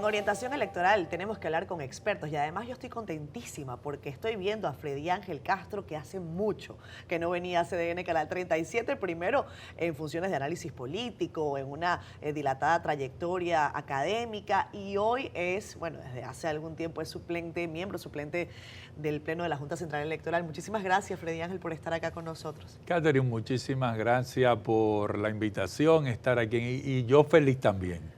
orientación electoral tenemos que hablar con expertos y además yo estoy contentísima porque estoy viendo a Freddy Ángel Castro, que hace mucho que no venía a CDN Canal 37, primero en funciones de análisis político, en una dilatada trayectoria académica, y hoy es, bueno, desde hace algún tiempo es suplente, miembro suplente del Pleno de la Junta Central Electoral. Muchísimas gracias, Freddy Ángel, por estar acá con nosotros. Catherine, muchísimas gracias por la invitación, estar aquí, y yo feliz también.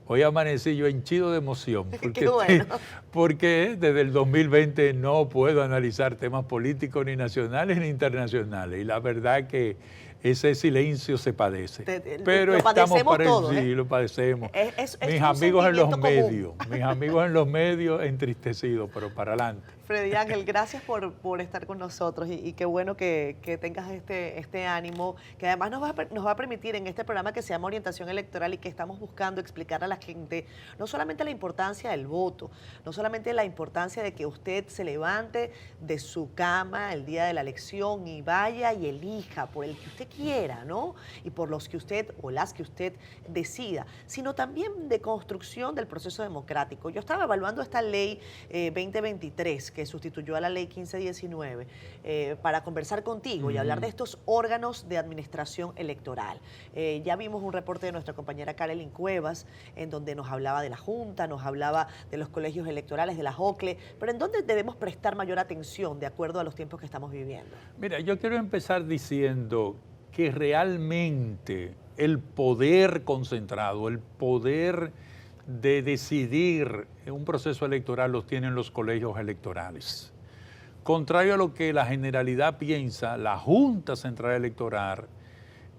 Hoy amanecí yo henchido de emoción, Qué bueno. Porque desde el 2020 no puedo analizar temas políticos ni nacionales ni internacionales, y la verdad que ese silencio se padece. Pero lo estamos para todos, sí, lo padecemos. Mis amigos en los medios entristecidos, pero para adelante. Freddy Ángel, gracias por estar con nosotros y qué bueno que tengas este ánimo, que además nos va a permitir en este programa que se llama Orientación Electoral y que estamos buscando explicar a la gente no solamente la importancia del voto, no solamente la importancia de que usted se levante de su cama el día de la elección y vaya y elija por el que usted quiera, ¿no? Y por los que usted o las que usted decida, sino también de construcción del proceso democrático. Yo estaba evaluando esta ley 2023 que sustituyó a la ley 1519 para conversar contigo y hablar de estos órganos de administración electoral. Ya vimos un reporte de nuestra compañera Karelyn Cuevas en donde nos hablaba de la Junta, nos hablaba de los colegios electorales, de la JOCLE, pero ¿en dónde debemos prestar mayor atención de acuerdo a los tiempos que estamos viviendo? Mira, yo quiero empezar diciendo que realmente el poder concentrado, el poder de decidir un proceso electoral los tienen los colegios electorales. Contrario a lo que la generalidad piensa, la Junta Central Electoral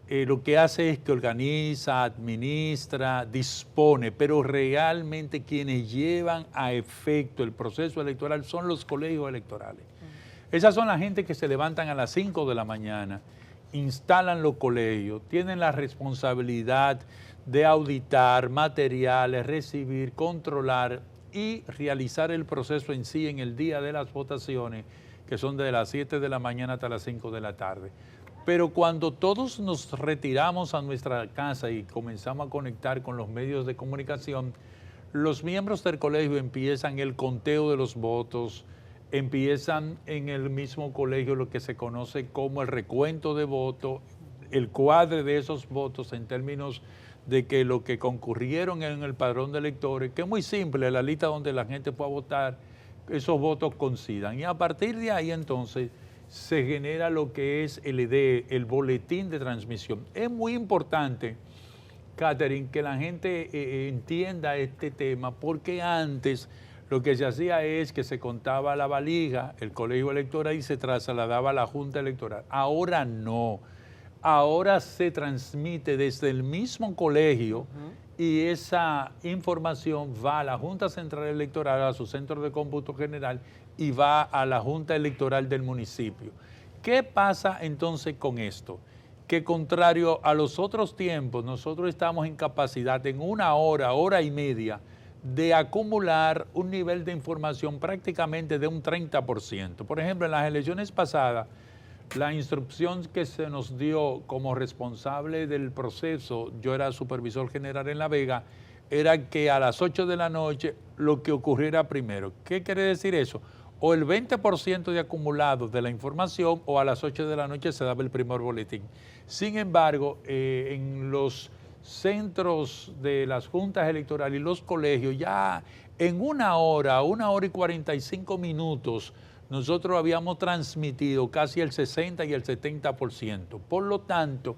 lo que hace es que organiza, administra, dispone, pero realmente quienes llevan a efecto el proceso electoral son los colegios electorales. Esas son la gente que se levantan a las 5 de la mañana, instalan los colegios, tienen la responsabilidad de auditar materiales, recibir, controlar y realizar el proceso en sí en el día de las votaciones, que son de las 7 de la mañana hasta las 5 de la tarde. Pero cuando todos nos retiramos a nuestra casa y comenzamos a conectar con los medios de comunicación, los miembros del colegio empiezan el conteo de los votos, empiezan en el mismo colegio lo que se conoce como el recuento de votos, el cuadre de esos votos en términos de que lo que concurrieron en el padrón de electores, que es muy simple, la lista donde la gente pueda votar, esos votos coincidan. Y a partir de ahí entonces se genera lo que es el ID, el boletín de transmisión. Es muy importante, Catherine, que la gente entienda este tema, porque antes lo que se hacía es que se contaba la valija, el colegio electoral, y se trasladaba a la Junta Electoral. Ahora no. Ahora se transmite desde el mismo colegio y esa información va a la Junta Central Electoral, a su centro de cómputo general, y va a la Junta Electoral del municipio. ¿Qué pasa entonces con esto? Que contrario a los otros tiempos, nosotros estamos en capacidad en una hora, hora y media, de acumular un nivel de información prácticamente de un 30%. Por ejemplo, en las elecciones pasadas, la instrucción que se nos dio como responsable del proceso, yo era supervisor general en La Vega, era que a las 8 de la noche lo que ocurriera primero. ¿Qué quiere decir eso? O el 20% de acumulado de la información o a las 8 de la noche se daba el primer boletín. Sin embargo, en los centros de las juntas electorales y los colegios, ya en una hora y 45 minutos, nosotros habíamos transmitido casi el 60 y el 70%. Por lo tanto,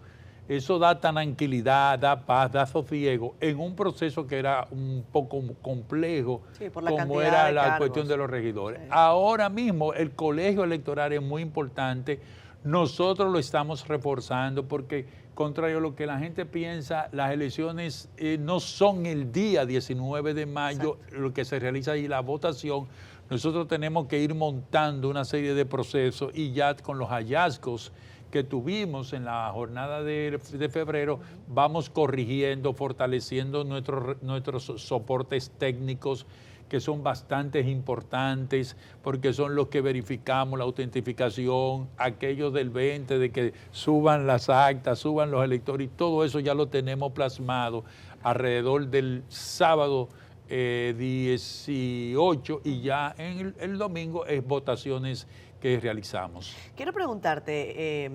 eso da tranquilidad, da paz, da sosiego en un proceso que era un poco complejo, sí, como era la cuestión de los regidores. Sí. Ahora mismo el colegio electoral es muy importante. Nosotros lo estamos reforzando porque, contrario a lo que la gente piensa, las elecciones no son el día 19 de mayo. Exacto. Lo que se realiza ahí, la votación. Nosotros tenemos que ir montando una serie de procesos y ya con los hallazgos que tuvimos en la jornada de febrero, vamos corrigiendo, fortaleciendo nuestros soportes técnicos, que son bastante importantes, porque son los que verificamos la autentificación, aquellos del 20, de que suban las actas, suban los electores, y todo eso ya lo tenemos plasmado alrededor del sábado 18 y ya en el domingo es votaciones que realizamos. Quiero preguntarte,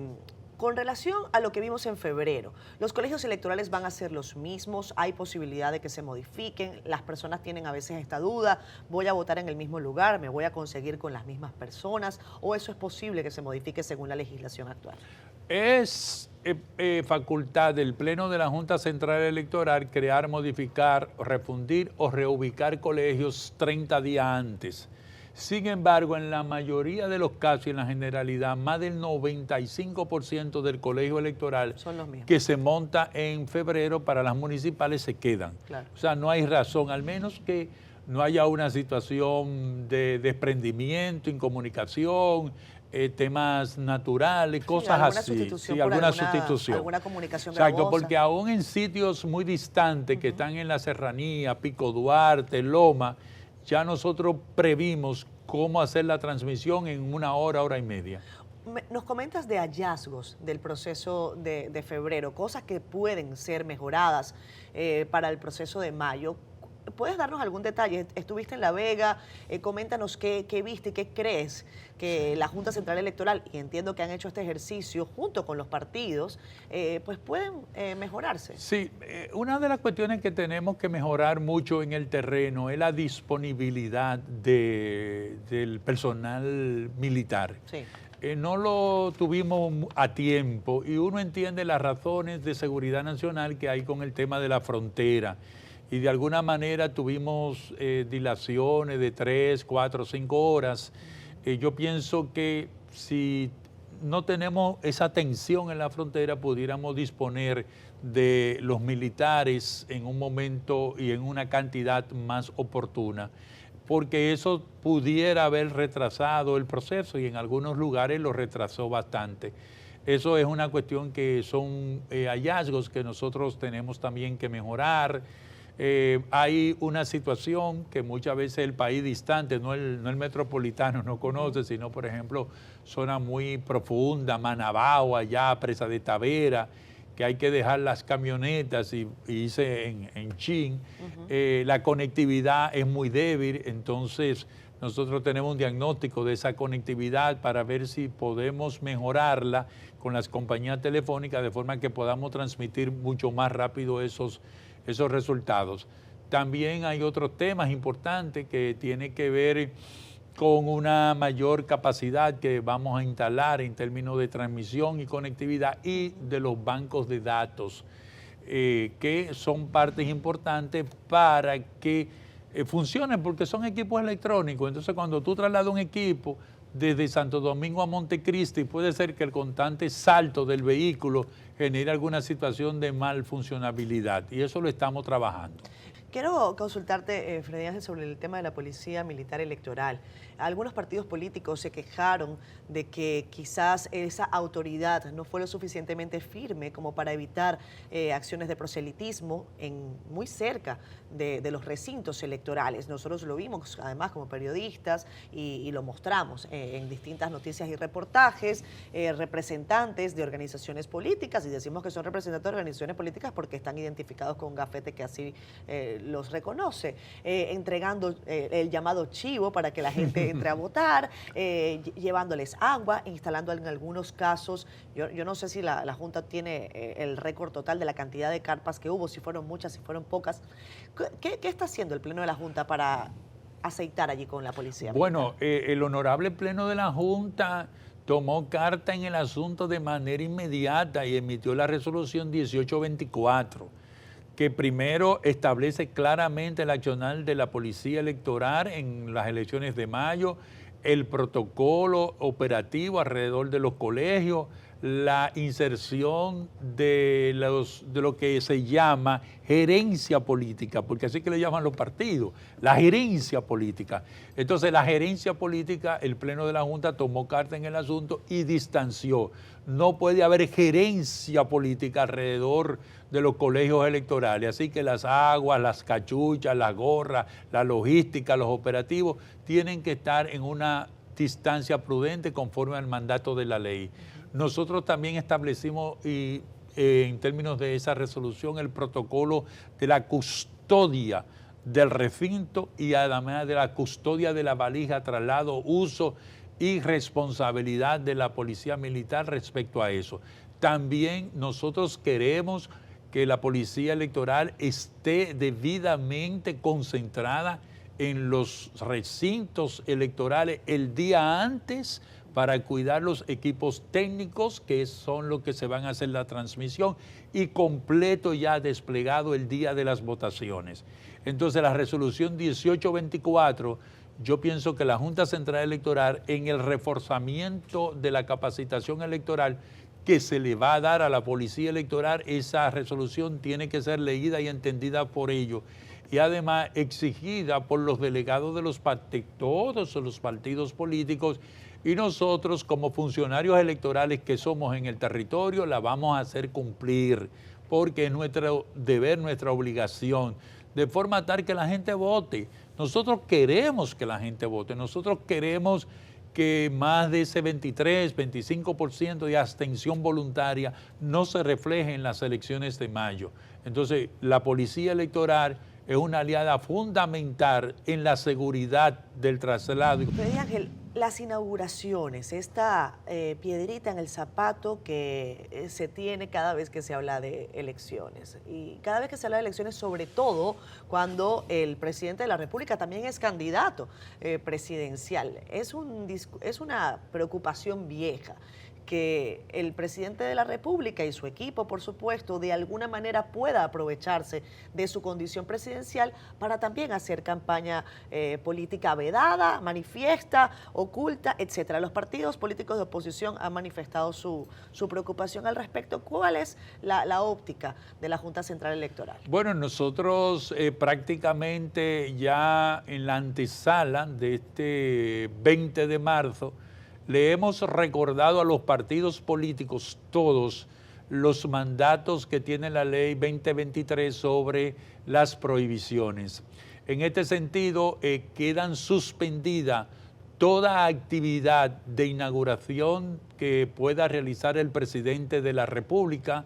con relación a lo que vimos en febrero, ¿los colegios electorales van a ser los mismos? ¿Hay posibilidad de que se modifiquen? Las personas tienen a veces esta duda, ¿voy a votar en el mismo lugar? ¿Me voy a conseguir con las mismas personas? ¿O eso es posible que se modifique según la legislación actual? Es facultad del Pleno de la Junta Central Electoral crear, modificar, refundir o reubicar colegios 30 días antes. Sin embargo, en la mayoría de los casos y en la generalidad, más del 95% del colegio electoral Son los mismos. que se monta en febrero para las municipales se quedan. Claro. O sea, no hay razón, al menos que no haya una situación de desprendimiento, incomunicación, temas naturales, cosas alguna así. sustitución Sí, por alguna sustitución. alguna comunicación Exacto, gravosa. porque aún en sitios muy distantes que están en la serranía, Pico Duarte, Loma, ya nosotros previmos cómo hacer la transmisión en 1 hora, hora y media. Nos comentas de hallazgos del proceso de febrero, cosas que pueden ser mejoradas para el proceso de mayo. ¿Puedes darnos algún detalle? Estuviste en La Vega, coméntanos qué viste y qué crees que la Junta Central Electoral, y entiendo que han hecho este ejercicio junto con los partidos, pues pueden mejorarse. Sí, una de las cuestiones que tenemos que mejorar mucho en el terreno es la disponibilidad del personal militar. Sí. No lo tuvimos a tiempo y uno entiende las razones de seguridad nacional que hay con el tema de la frontera. Y de alguna manera tuvimos dilaciones de 3, 4, 5 horas. Yo pienso que si no tenemos esa tensión en la frontera, pudiéramos disponer de los militares en un momento y en una cantidad más oportuna, porque eso pudiera haber retrasado el proceso y en algunos lugares lo retrasó bastante. Eso es una cuestión que son hallazgos que nosotros tenemos también que mejorar. Hay una situación que muchas veces el país distante, no el metropolitano, no conoce, sino, por ejemplo, zona muy profunda, Manabao, allá, Presa de Tavera, que hay que dejar las camionetas y irse en chin. La conectividad es muy débil, entonces nosotros tenemos un diagnóstico de esa conectividad para ver si podemos mejorarla con las compañías telefónicas de forma que podamos transmitir mucho más rápido esos resultados. También hay otros temas importantes que tienen que ver con una mayor capacidad que vamos a instalar en términos de transmisión y conectividad y de los bancos de datos, que son partes importantes para que funcionen, porque son equipos electrónicos. Entonces, cuando tú trasladas un equipo desde Santo Domingo a Montecristi, puede ser que el constante salto del vehículo genere alguna situación de mal funcionabilidad, y eso lo estamos trabajando. Quiero consultarte, Freddy Ángel, sobre el tema de la Policía Militar Electoral. Algunos partidos políticos se quejaron de que quizás esa autoridad no fue lo suficientemente firme como para evitar acciones de proselitismo muy cerca de los recintos electorales. Nosotros lo vimos además como periodistas y lo mostramos en distintas noticias y reportajes, representantes de organizaciones políticas, y decimos que son representantes de organizaciones políticas porque están identificados con un gafete que así los reconoce, entregando el llamado chivo para que la gente entre a votar, llevándoles agua, instalando en algunos casos, yo no sé si la Junta tiene el récord total de la cantidad de carpas que hubo, si fueron muchas, si fueron pocas. ¿Qué está haciendo el Pleno de la Junta para aceitar allí con la policía? Bueno, el honorable Pleno de la Junta tomó carta en el asunto de manera inmediata y emitió la resolución 1824, que primero establece claramente el accionar de la Policía Electoral en las elecciones de mayo, el protocolo operativo alrededor de los colegios, la inserción de lo que se llama gerencia política, porque así que le llaman los partidos, la gerencia política. Entonces, la gerencia política, el Pleno de la Junta tomó carta en el asunto y distanció. No puede haber gerencia política alrededor de los colegios electorales, así que las aguas, las cachuchas, las gorras, la logística, los operativos, tienen que estar en una distancia prudente conforme al mandato de la ley. Nosotros también establecimos, en términos de esa resolución, el protocolo de la custodia del recinto y además de la custodia de la valija, traslado, uso y responsabilidad de la policía militar respecto a eso. También nosotros queremos que la policía electoral esté debidamente concentrada en los recintos electorales el día antes para cuidar los equipos técnicos, que son los que se van a hacer la transmisión, y completo ya desplegado el día de las votaciones. Entonces, la resolución 1824, yo pienso que la Junta Central Electoral, en el reforzamiento de la capacitación electoral que se le va a dar a la Policía Electoral, esa resolución tiene que ser leída y entendida por ellos, y además exigida por los delegados de todos los partidos políticos, y nosotros como funcionarios electorales que somos en el territorio la vamos a hacer cumplir, porque es nuestro deber, nuestra obligación, de forma tal que la gente vote. Nosotros queremos que la gente vote, nosotros queremos que más de ese 23, 25% de abstención voluntaria no se refleje en las elecciones de mayo. Entonces, la Policía Electoral es una aliada fundamental en la seguridad del traslado. Freddy Ángel, las inauguraciones, esta piedrita en el zapato que se tiene cada vez que se habla de elecciones, y cada vez que se habla de elecciones, sobre todo cuando el presidente de la República también es candidato presidencial, es una preocupación vieja que el presidente de la República y su equipo, por supuesto, de alguna manera pueda aprovecharse de su condición presidencial para también hacer campaña política vedada, manifiesta, oculta, etcétera. Los partidos políticos de oposición han manifestado su preocupación al respecto. ¿Cuál es la óptica de la Junta Central Electoral? Bueno, nosotros prácticamente ya en la antesala de este 20 de marzo, le hemos recordado a los partidos políticos todos los mandatos que tiene la ley 2023 sobre las prohibiciones. En este sentido, quedan suspendidas toda actividad de inauguración que pueda realizar el presidente de la República.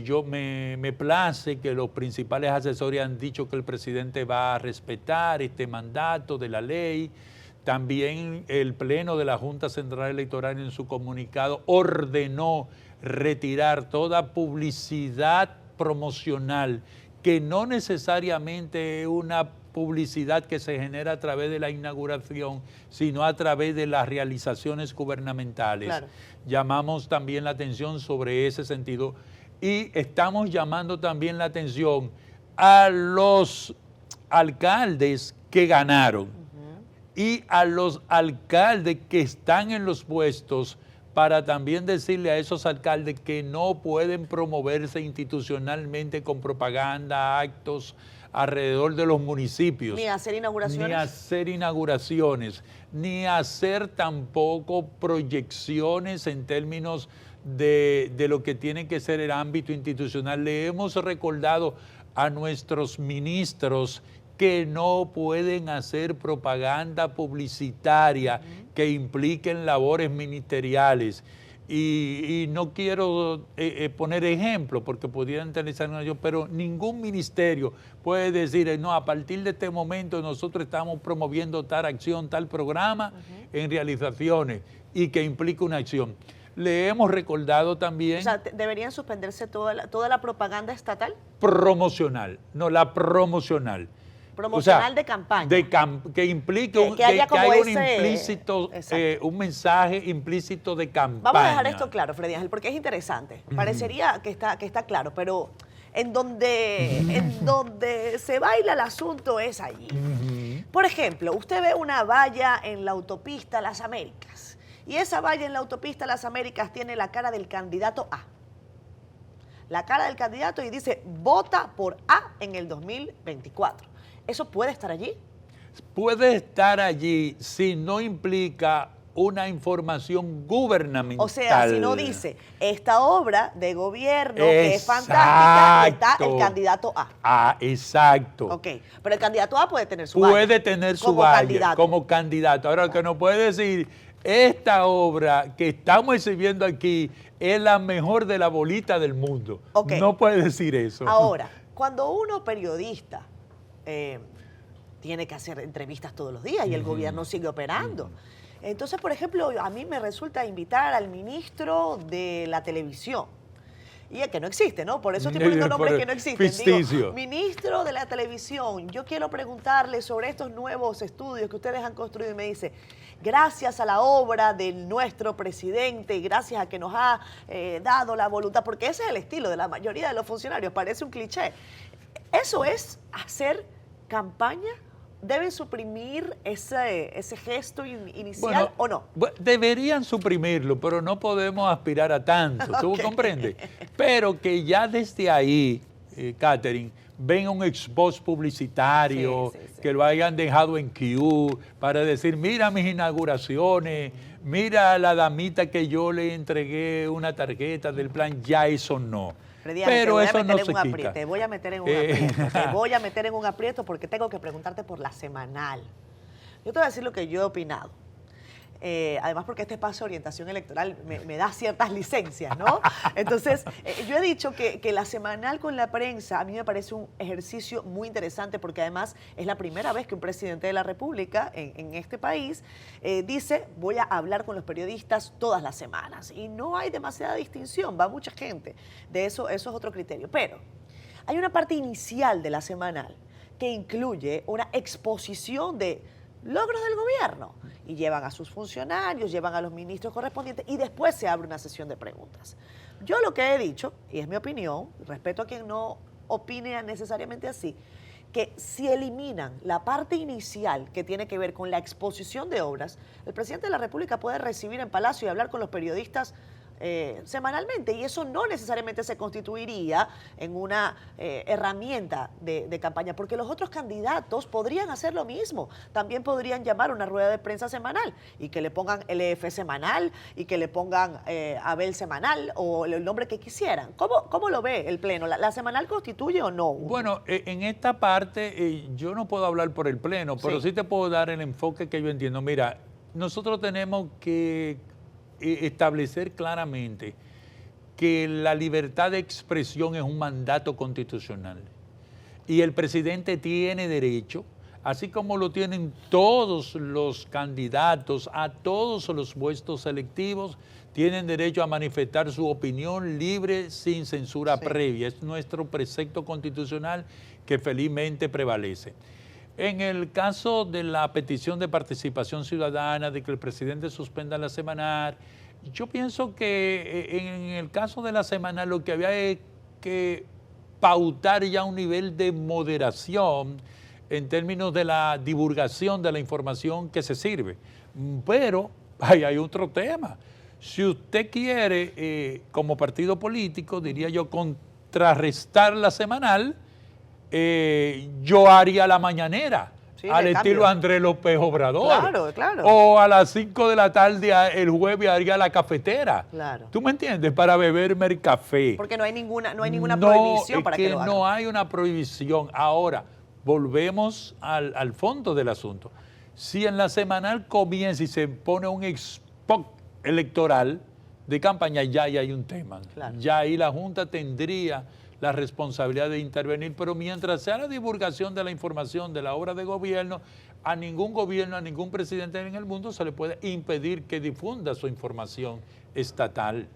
Yo me place que los principales asesores han dicho que el presidente va a respetar este mandato de la ley. También el Pleno de la Junta Central Electoral en su comunicado ordenó retirar toda publicidad promocional que no necesariamente es una publicidad que se genera a través de la inauguración, sino a través de las realizaciones gubernamentales. Claro. Llamamos también la atención sobre ese sentido y estamos llamando también la atención a los alcaldes que ganaron y a los alcaldes que están en los puestos, para también decirle a esos alcaldes que no pueden promoverse institucionalmente con propaganda, actos alrededor de los municipios. Ni hacer inauguraciones. Ni hacer inauguraciones, ni hacer tampoco proyecciones en términos de lo que tiene que ser el ámbito institucional. Le hemos recordado a nuestros ministros que no pueden hacer propaganda publicitaria que impliquen labores ministeriales. Y no quiero poner ejemplos porque pudieran utilizar ellos, pero ningún ministerio puede decir, no, a partir de este momento nosotros estamos promoviendo tal acción, tal programa en realizaciones y que implique una acción. Le hemos recordado también... O sea, ¿deberían suspenderse toda la propaganda estatal? Promocional, no, la promocional. Promocional, o sea, de campaña. Que implique que haya un implícito, un mensaje implícito de campaña. Vamos a dejar esto claro, Freddy Ángel, porque es interesante. Parecería que está claro, pero en donde se baila el asunto es allí. Por ejemplo, usted ve una valla en la autopista Las Américas, y esa valla en la autopista Las Américas tiene la cara del candidato A. La cara del candidato y dice, vota por A en el 2024. ¿Eso puede estar allí? Puede estar allí si no implica una información gubernamental. O sea, si no dice, esta obra de gobierno que es fantástica, está el candidato A. Ah, exacto. Ok, pero el candidato A puede tener su valla. Puede tener su valla como candidato. Ahora, que no puede decir, esta obra que estamos exhibiendo aquí es la mejor de la bolita del mundo. Okay. No puede decir eso. Ahora, cuando uno periodista tiene que hacer entrevistas todos los días y el gobierno sigue operando. Entonces, por ejemplo, a mí me resulta invitar al ministro de la televisión. Y es que no existe, ¿no? Por eso estoy poniendo nombres que no existen. Digo, ministro de la televisión, yo quiero preguntarle sobre estos nuevos estudios que ustedes han construido. Y me dice, gracias a la obra de nuestro presidente y gracias a que nos ha dado la voluntad, porque ese es el estilo de la mayoría de los funcionarios, parece un cliché. ¿Eso es hacer campaña? ¿Deben suprimir ese gesto inicial o no? Deberían suprimirlo, pero no podemos aspirar a tanto, ¿tú comprendes? Pero que ya desde ahí, Catherine, ven un expos publicitario, que lo hayan dejado en queue para decir, mira mis inauguraciones, mira a la damita que yo le entregué una tarjeta del plan, ya eso no. Pero eso no se quita. Te voy a meter en un aprieto, te voy a meter en un aprieto porque tengo que preguntarte por la semanal. Yo te voy a decir lo que yo he opinado. Además porque este espacio de orientación electoral me da ciertas licencias, ¿no? Entonces, yo he dicho que la semanal con la prensa a mí me parece un ejercicio muy interesante porque además es la primera vez que un presidente de la República en este país dice voy a hablar con los periodistas todas las semanas y no hay demasiada distinción, va mucha gente. De eso es otro criterio. Pero hay una parte inicial de la semanal que incluye una exposición de logros del gobierno y llevan a sus funcionarios, llevan a los ministros correspondientes y después se abre una sesión de preguntas. Yo lo que he dicho, y es mi opinión, respeto a quien no opine necesariamente así, que si eliminan la parte inicial que tiene que ver con la exposición de obras, el presidente de la República puede recibir en Palacio y hablar con los periodistas semanalmente y eso no necesariamente se constituiría en una herramienta de campaña, porque los otros candidatos podrían hacer lo mismo, también podrían llamar a una rueda de prensa semanal y que le pongan LF semanal y que le pongan Abel semanal o el nombre que quisieran. ¿Cómo lo ve el Pleno? ¿La semanal constituye o no? Bueno, en esta parte yo no puedo hablar por el Pleno, pero sí te puedo dar el enfoque que yo entiendo. Mira, nosotros tenemos que establecer claramente que la libertad de expresión es un mandato constitucional y el presidente tiene derecho, así como lo tienen todos los candidatos a todos los puestos selectivos, tienen derecho a manifestar su opinión libre sin censura previa. Es nuestro precepto constitucional que felizmente prevalece. En el caso de la petición de participación ciudadana, de que el presidente suspenda la semanal, yo pienso que en el caso de la semanal lo que había es que pautar ya un nivel de moderación en términos de la divulgación de la información que se sirve. Pero hay otro tema. Si usted quiere, como partido político, diría yo, contrarrestar la semanal, yo haría la mañanera, al estilo Andrés López Obrador. Claro. O a las 5 de la tarde el jueves haría la cafetera. Claro. ¿Tú me entiendes? Para beberme el café. Porque no hay ninguna prohibición para que lo haga. No hay una prohibición. Ahora, volvemos al fondo del asunto. Si en la semanal comienza y se pone un spot electoral de campaña, ya hay un tema. Claro. Ya ahí la Junta tendría la responsabilidad de intervenir, pero mientras sea la divulgación de la información de la obra de gobierno, a ningún gobierno, a ningún presidente en el mundo se le puede impedir que difunda su información estatal.